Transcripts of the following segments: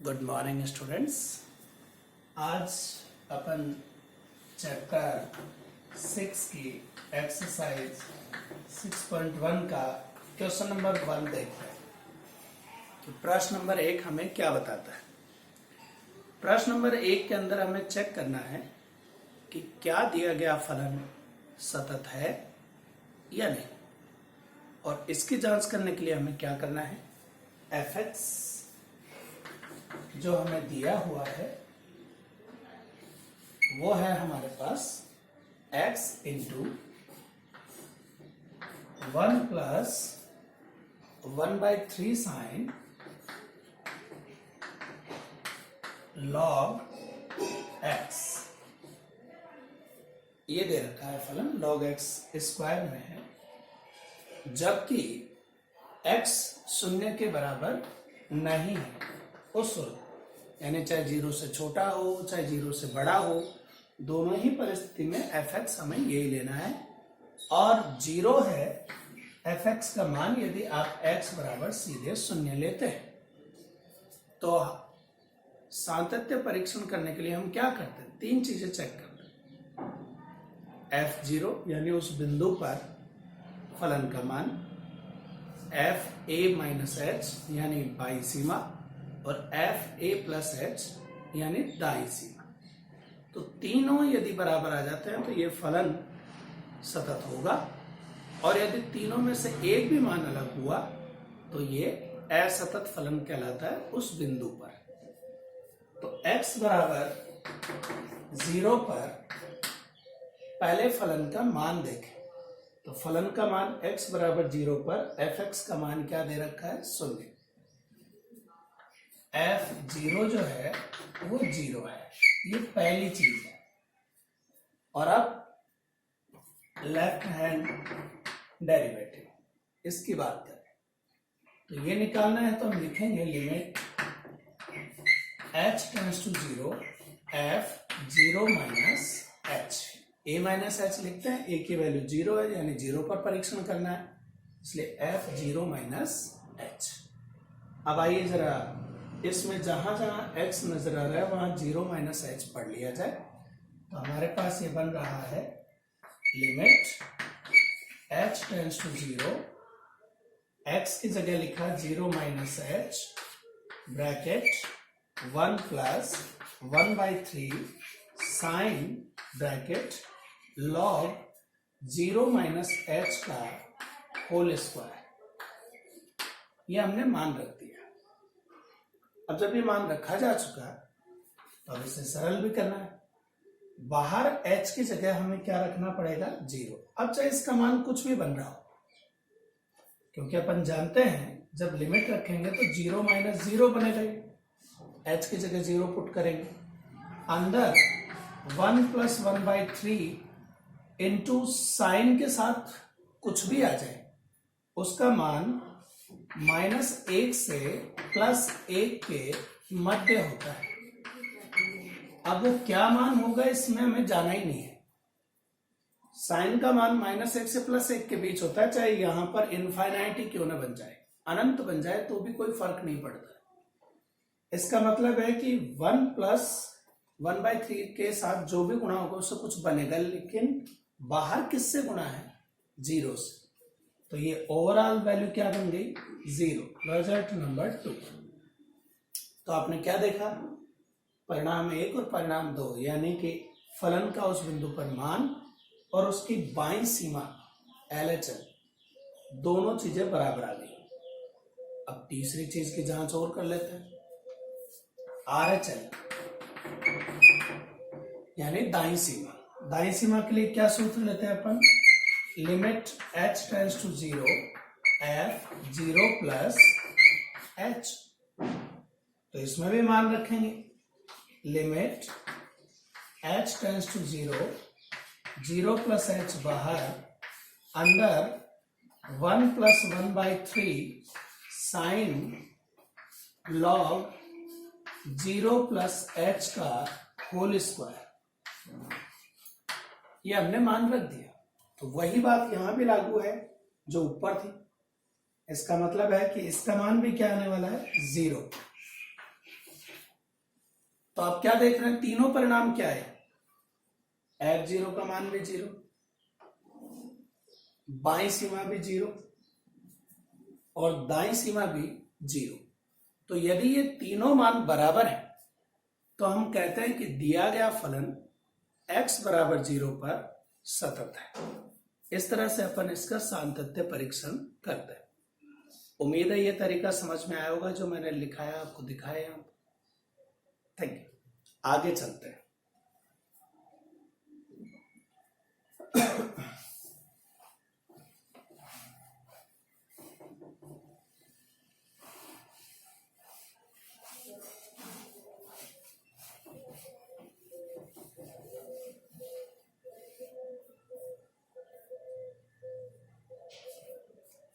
Good morning students. आज अपन chapter 6 की exercise 6.1 का क्वेश्चन नंबर 1 देख रहे हैं। तो प्रश्न नंबर 1 हमें क्या बताता है? प्रश्न नंबर 1 के अंदर हमें चेक करना है कि क्या दिया गया फलन सतत है या नहीं, और इसकी जांच करने के लिए हमें क्या करना है, fx जो हमें दिया हुआ है वो है हमारे पास x into 1 plus 1/3 sine log x। ये दे रखा है फलन log x स्क्वायर में है, जबकि x शून्य के बराबर नहीं है उस वक्त, यानी चाहे 0 से छोटा हो चाहे 0 से बड़ा हो, दोनों ही परिस्थिति में fx हमें यही लेना है। और 0 है fx का मान यदि आप x बराबर सीधे शून्य लेते हैं। तो सातत्य परीक्षण करने के लिए हम क्या करते हैं, 3 चीजें चेक करते हैं। f0 यानी उस बिंदु पर फलन का मान, fa माइनस h यानी बाई सीमा, और fa प्लस h यानी दाई सीमा। तो तीनों यदि बराबर आ जाते हैं तो ये फलन सतत होगा, और यदि तीनों में से एक भी मान अलग हुआ तो ये असतत फलन कहलाता है उस बिंदु पर। तो x बराबर 0 पर पहले फलन का मान देखें। तो फलन का मान x बराबर 0 पर fx का मान क्या दे रखा है, 0। f0 जो है वो 0 है, ये पहली चीज है। और अब लेफ्ट हैंड डेरिवेटिव, इसकी बात करें तो ये निकालना है, तो हम लिखेंगे limit h tends to 0 f0 minus h। a minus h लिखते हैं, a की वैल्यू 0 है यानी 0 पर परीक्षण करना है, इसलिए f0 माइनस h। अब आइए जरा इसमें जहां जहां x नजर आ रहा है वहां 0 माइनस h पढ़ लिया जाए। तो हमारे पास ये बन रहा है limit h tends to 0, x की जगह लिखा 0 minus h bracket 1 plus 1/3 sine bracket log 0 minus h का होल स्क्वायर। ये हमने मान रख दिया। अब जब ये मान रखा जा चुका तो अब इसे सरल भी करना है। बाहर h की जगह हमें क्या रखना पड़ेगा, 0। अब चाहे इसका मान कुछ भी बन रहा हो, क्योंकि अपन जानते हैं जब लिमिट रखेंगे तो 0 माइनस 0 बनेगा, h की जगह 0 पुट करेंगे, अंदर 1 प्लस 1/3 इंटू साइन के साथ कुछ भी आ जाए उसका मान -1 से +1 के मध्य होता है। अब वो क्या मान होगा इसमें हमें जाना ही नहीं है। साइन का मान -1 से +1 के बीच होता है, चाहे यहां पर इनफाइनाइटी क्यों ना बन जाए, अनंत बन जाए तो भी कोई फर्क नहीं पड़ता। इसका मतलब है कि 1 प्लस 1/3 के साथ जो भी गुणा होगा उससे कुछ बनेगा, लेकिन बाहर किससे गुणा है, 0 से। तो ये ओवरऑल वैल्यू क्या बन गई, 0। Result number 2। तो आपने क्या देखा, परिणाम 1 और परिणाम 2, यानी कि फलन का उस बिंदु पर मान और उसकी बाईं सीमा LHS दोनों चीजें बराबर आ गई। अब तीसरी चीज की जांच और कर लेते हैं, RHL यानी दाईं सीमा। दाईं सीमा के लिए क्या सूत्र लेते हैं अपन, limit h tends to 0 f0 plus h। तो इसमें भी मान रखेंगे, limit h tends to 0 plus h बाहर, अंदर 1 plus 1/3 sine log 0 plus h का होल स्क्वायर। ये हमने मान रख दिया। तो वही बात यहां भी लागू है जो ऊपर थी। इसका मतलब है कि इसका मान भी क्या आने वाला है, 0। तो आप क्या देख रहे हैं, तीनों परिणाम क्या है, f0 का मान भी 0, बाईं सीमा भी 0 और दाईं सीमा भी 0। तो यदि ये तीनों मान बराबर है तो हम कहते हैं कि दिया गया फलन x बराबर 0 पर सतत है। इस तरह से अपन इसका सातत्य परीक्षण करते हैं। उम्मीद है ये तरीका समझ में आया होगा जो मैंने लिखा है, आपको दिखाया यहाँ पर। Thank you. आगे चलते हैं।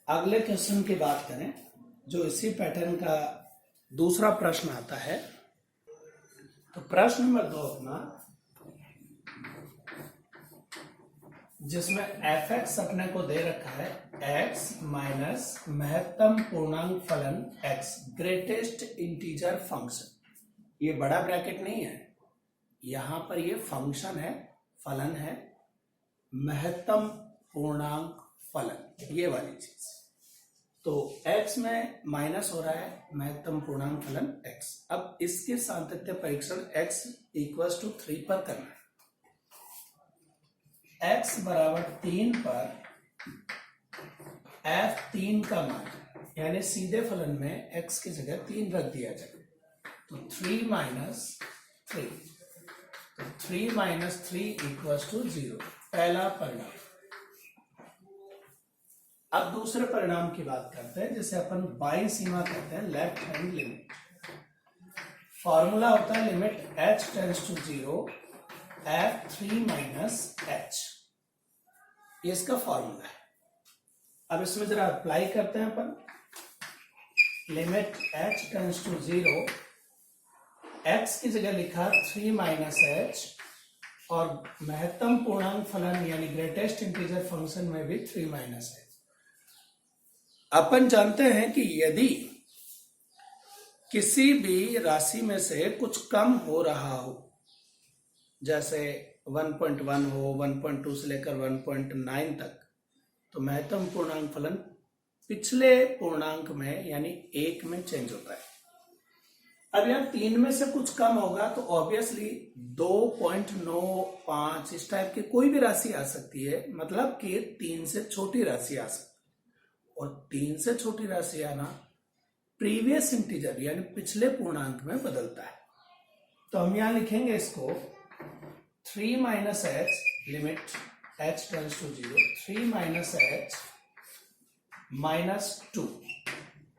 अगले क्वेश्चन की बात करें जो इसी पैटर्न का दूसरा प्रश्न आता है। तो प्रश्न नंबर 2 अपना, जिसमें f(x) अपने को दे रखा है x माइनस महत्तम पूर्णांक फलन x, ग्रेटेस्ट इंटीजर फंक्शन। ये बड़ा ब्रैकेट नहीं है, यहां पर ये फंक्शन है, फलन है, महत्तम पूर्णांक फलन, ये वाली चीज। तो x में माइनस हो रहा है महत्तम पूर्णांक फलन x। अब इसके सातत्य परीक्षण x इक्वल्स टू 3 पर करना है। x बराबर 3 पर f3 का मान, यानी सीधे फलन में x की जगह 3 रख दिया जाए तो 3 माइनस 3, तो 3 माइनस 3 इक्वल्स टू 0, पहला परिणाम। अब दूसरे परिणाम की बात करते हैं जिसे अपन बाईं सीमा कहते हैं, लेफ्ट हैंड लिमिट। फॉर्मूला होता है limit h tends to 0 f3 minus h, ये इसका फॉर्मूला है। अब इसमें जरा अप्लाई करते हैं अपन। Limit h tends to 0, x की जगह लिखा 3 माइनस h और महत्तम पूर्णांक फलन यानी ग्रेटेस्ट इंटीजर फंक्शन में भी 3 माइनस h। अपन जानते हैं कि यदि किसी भी राशि में से कुछ कम हो रहा हो, जैसे 1.1 हो, 1.2 से लेकर 1.9 तक, तो महत्तम पूर्णांक फलन पिछले पूर्णांक में यानी 1 में चेंज होता है। अब यहाँ 3 में से कुछ कम होगा तो ऑब्वियसली 2.95 इस टाइप की कोई भी राशि आ सकती है, मतलब कि 3 से छोटी राशि आ सकती है। और 3 से छोटी राशि आना प्रीवियस इंटीजर यानी पिछले पूर्णांक में बदलता है। तो हम यहां लिखेंगे इसको 3 minus h, limit h tends to 0, 3 minus h minus 2,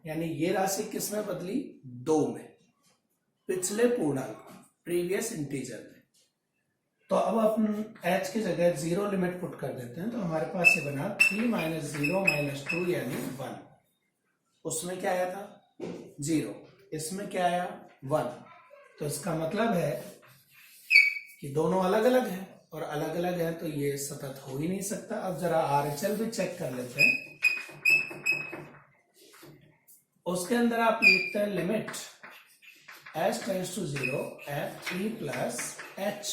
यानी ये राशि किस में बदली, 2 में, पिछले पूर्णांक प्रीवियस इंटीजर में। तो अब अपन h की जगह 0 लिमिट पुट कर देते हैं, तो हमारे पास ये बना 3 माइनस 0 माइनस 2 यानी 1। उसमें क्या आया था 0, इसमें क्या आया 1। तो इसका मतलब है कि दोनों अलग अलग हैं, और अलग अलग है तो ये सतत हो ही नहीं सकता। अब जरा RHL भी चेक कर लेते हैं। उसके अंदर आप लिखते हैं limit h tends to 0 f3 plus h,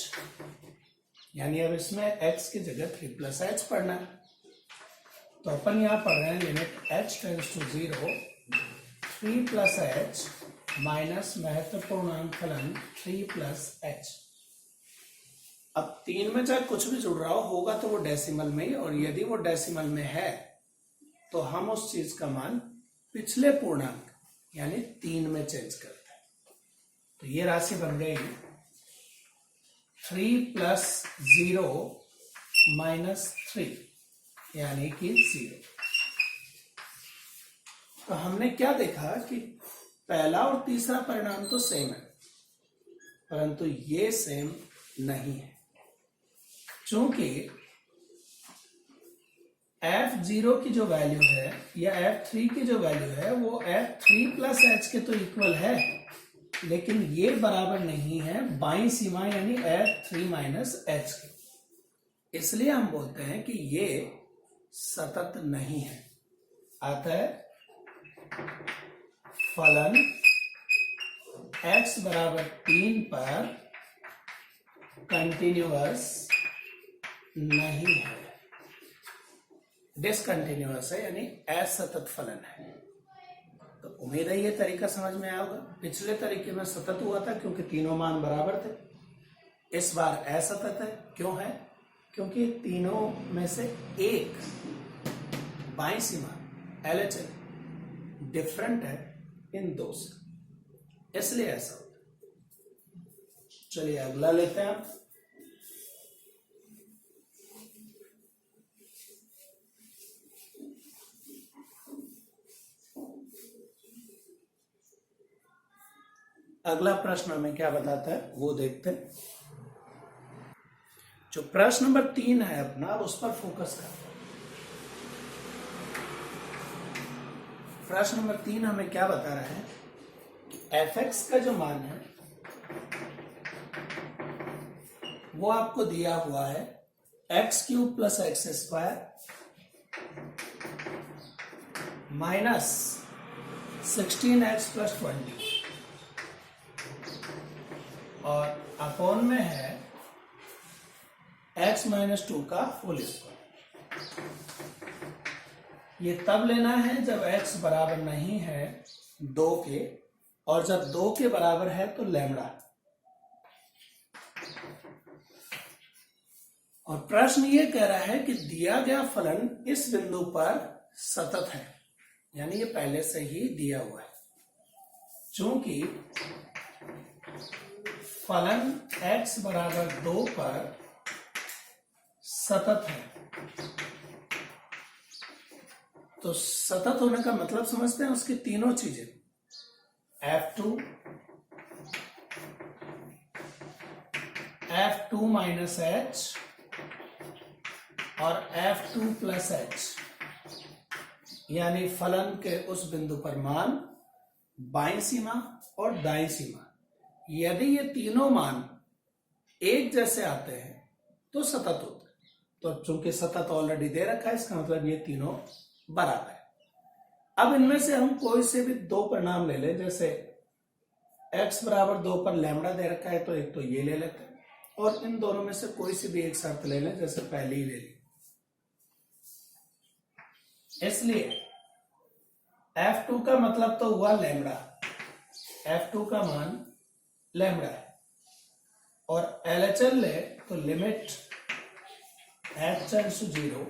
यानी अब इसमें x की जगह 3 प्लस h पढ़ना है। तो अपन यहां पढ़ रहे हैं limit h tends to 0 3 plus h minus महत्वपूर्णांक फलन 3 प्लस h। अब 3 में चाहे कुछ भी जुड़ रहा होगा तो वो डेसिमल में ही, और यदि वो डेसिमल में है तो हम उस चीज का मान पिछले पूर्णांक यानी 3 में चेंज करते हैं। तो ये राशि बन गई 3 प्लस 0 माइनस 3 यानी कि 0। तो हमने क्या देखा कि पहला और तीसरा परिणाम तो सेम है, परंतु ये सेम नहीं है, क्योंकि f0 की जो वैल्यू है या f3 की जो वैल्यू है वो f3 प्लस h के तो इक्वल है, लेकिन ये बराबर नहीं है बाईं सीमा यानी f3 माइनस h की। इसलिए हम बोलते हैं कि ये सतत नहीं है। अतः फलन x बराबर 3 पर कंटिन्यूअस नहीं है, डिसकंटिन्यूअस है, यानी असतत फलन है। तो उम्मीद है ये तरीका समझ में आया होगा। पिछले तरीके में सतत हुआ था क्योंकि तीनों मान बराबर थे। इस बार असतत है, क्यों है? क्योंकि तीनों में से एक बाईं सीमा LHS डिफरेंट है इन दो से, इसलिए ऐसा होता है। चलिए अगला लेते हैं। अगला प्रश्न हमें क्या बताता है वो देखते हैं। जो प्रश्न नंबर 3 है अपना, उस पर फोकस करते हैं। प्रश्न नंबर 3 हमें क्या बता रहा है कि fx का जो मान है वो आपको दिया हुआ है x³ + x² माइनस 16x + 20 और अपॉन में है x - 2 का होल स्क्वायर। ये तब लेना है जब x बराबर नहीं है 2 के, और जब 2 के बराबर है तो लैम्डा। और प्रश्न ये कह रहा है कि दिया गया फलन इस बिंदु पर सतत है, यानी ये पहले से ही दिया हुआ है। चूंकि फलन x बराबर 2 पर सतत है, तो सतत होने का मतलब समझते हैं उसकी तीनों चीजें, f2 - h और f2 + h, यानी फलन के उस बिंदु पर मान बाईं सीमा और दाईं सीमा, यदि ये तीनों मान एक जैसे आते हैं तो सतत होता है। तो चूंकि सतत ऑलरेडी दे रखा है, इसका मतलब ये तीनों बराबर है। अब इनमें से हम कोई से भी दो परिणाम ले लें, जैसे x बराबर 2 पर लैम्डा दे रखा है तो एक तो ये ले लेते हैं, और इन दोनों में से कोई सी भी एक शर्त ले लें, जैसे पहले ही ले ली। इसलिए f2 का मतलब तो हुआ लैम्डा, f2 का मान लैम्डा है, और LHS ले तो लिमिट h → 0,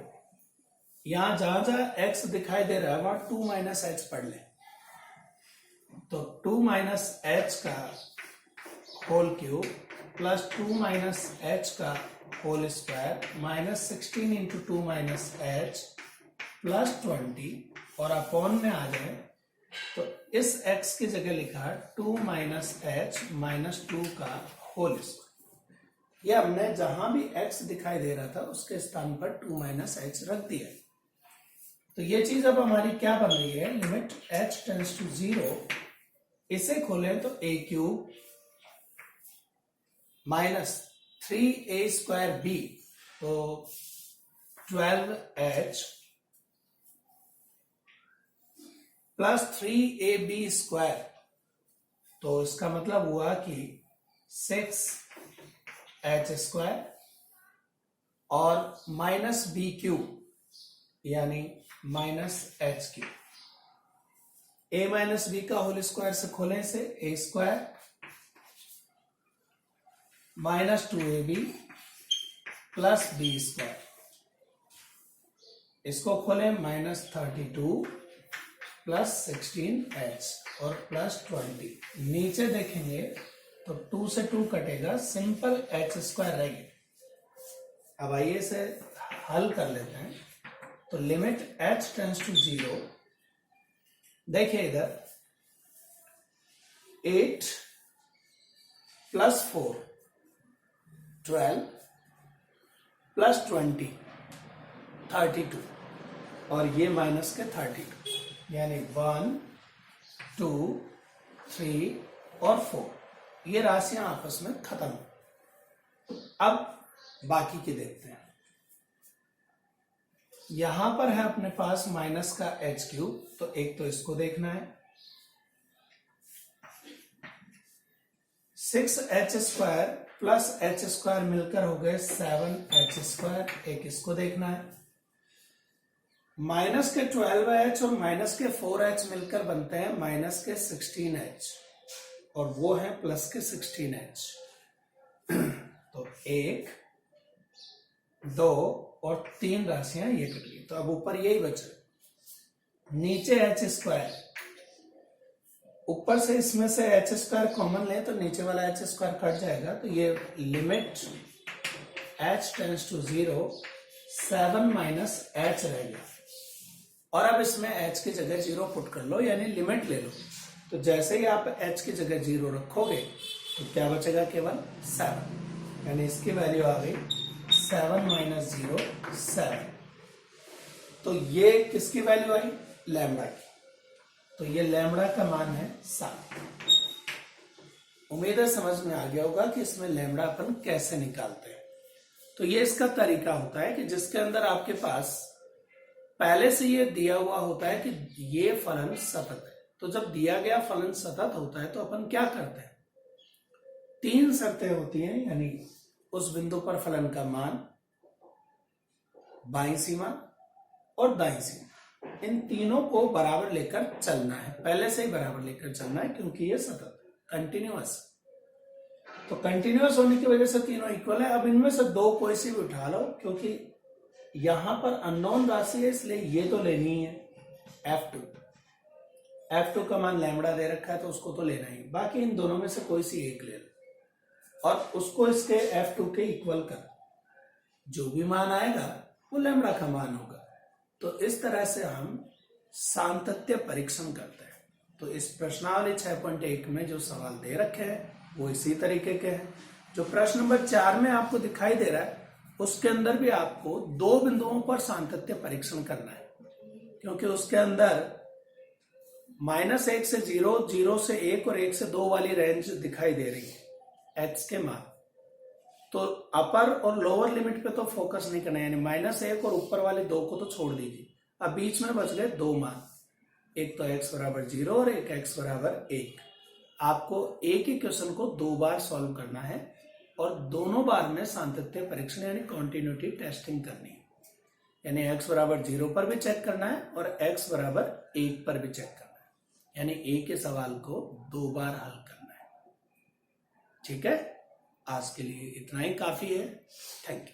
यहां जहां जहां x दिखाई दे रहा है वहां 2 - h पढ़ ले। तो 2 - h का होल क्यूब प्लस 2 - h का whole square minus 16 × 2 - h plus 20, और अपॉन में आ जाए तो इस x की जगह लिखा है 2 - h - 2 का होल स्क्वायर। ये हमने जहां भी x दिखाई दे रहा था उसके स्थान पर 2 - h रख दिया। तो ये चीज अब हमारी क्या बन रही है, लिमिट h → 0। इसे खोलें तो a³ - 3a² b, तो 12h प्लस 3ab², तो इसका मतलब हुआ कि 6h² और -b³ यानी -h³। a - b का होल स्क्वायर से खोलें से a² -2ab प्लस b², इसको खोलें -32 प्लस 16h और प्लस 20। नीचे देखेंगे तो 2 से 2 कटेगा, सिंपल h² रहेगी। अब आइए इसे हल कर लेते हैं। तो लिमिट h → 0, देखिए इधर 8 + 4 12 प्लस 20 32, और ये माइनस के 32, यानी 1 2 3 और 4, ये राशियां आपस में खत्म। अब बाकी की देखते हैं। यहां पर है अपने पास माइनस का h³, तो एक तो इसको देखना है। 6h² प्लस h² मिलकर हो गए 7h²। एक इसको देखना है। माइनस के 12h और माइनस के 4h मिलकर बनते हैं माइनस के 16h, और वो है प्लस के 16h। तो 1, 2 और 3 राशियां ये कट गई। तो अब ऊपर यही बचा, नीचे h²। ऊपर से इसमें से h² कॉमन ले तो नीचे वाला h² कट जाएगा, तो ये limit h tends to 0 7 minus h रहेगा। और अब इसमें h की जगह 0 पुट कर लो, यानी लिमिट ले लो। तो जैसे ही आप h की जगह 0 रखोगे तो क्या बचेगा, केवल 7, यानी इसकी वैल्यू आ गई 7 माइनस 0 7। तो ये किसकी वैल्यू आई, लैम्बडा की। तो ये लैम्बडा का मान है 7। उम्मीद है समझ में आ गया होगा कि इसमें लैम्बडा अपन कैसे निकालते हैं। तो ये इसका तरीका होता है कि जिसके अंदर आपके पास पहले से ये दिया हुआ होता है कि ये फलन सतत है। तो जब दिया गया फलन सतत होता है तो अपन क्या करते हैं, 3 शर्तें होती हैं, यानी उस बिंदु पर फलन का मान, बाईं सीमा और दाईं सीमा, इन तीनों को बराबर लेकर चलना है। पहले से ही बराबर लेकर चलना है क्योंकि ये सतत है, कंटिन्यूअस। तो कंटिन्यूअस होने की वजह से तीनों इक्वल है। अब इनमें से 2 कोई सी भी उठा लो, क्योंकि यहां पर अननोन राशि है इसलिए ये तो लेनी ही है। F2 का मान लैम्बडा दे रखा है तो उसको तो लेना ही। बाकी इन दोनों में से कोई सी एक ले लो और उसको इसके F2 के इक्वल कर, जो भी मान आएगा वो लैम्बडा का मान होगा। तो इस तरह से हम सातत्य परीक्षण करते हैं। तो इस प्रश्नावली 6.1 में जो सवाल दे रखे हैं वो इसी तरीके के हैं। जो प्रश्न नंबर 4 में आपको दिखाई दे रहा है उसके अंदर भी आपको 2 बिंदुओं पर सातत्य परीक्षण करना है, क्योंकि उसके अंदर -1 से 0, 0 से 1 और 1 से 2 वाली रेंज दिखाई दे रही है h के मान। तो अपर और लोअर लिमिट पे तो फोकस नहीं करना है, यानी -1 और ऊपर वाले 2 को तो छोड़ दीजिए। अब बीच में बच गए 2 मान, एक तो x बराबर 0 और एक x बराबर 1। आपको एक ही क्वेश्चन को 2 बार सॉल्व करना है और दोनों बार में सातत्य परीक्षण यानी कॉन्टिन्यूटी टेस्टिंग करनी है। यानी x बराबर 0 पर भी चेक करना है और x बराबर 1 पर भी चेक करना है, यानी एक ही सवाल को 2 बार हल करना है। ठीक है, आज के लिए इतना ही काफी है। Thank you.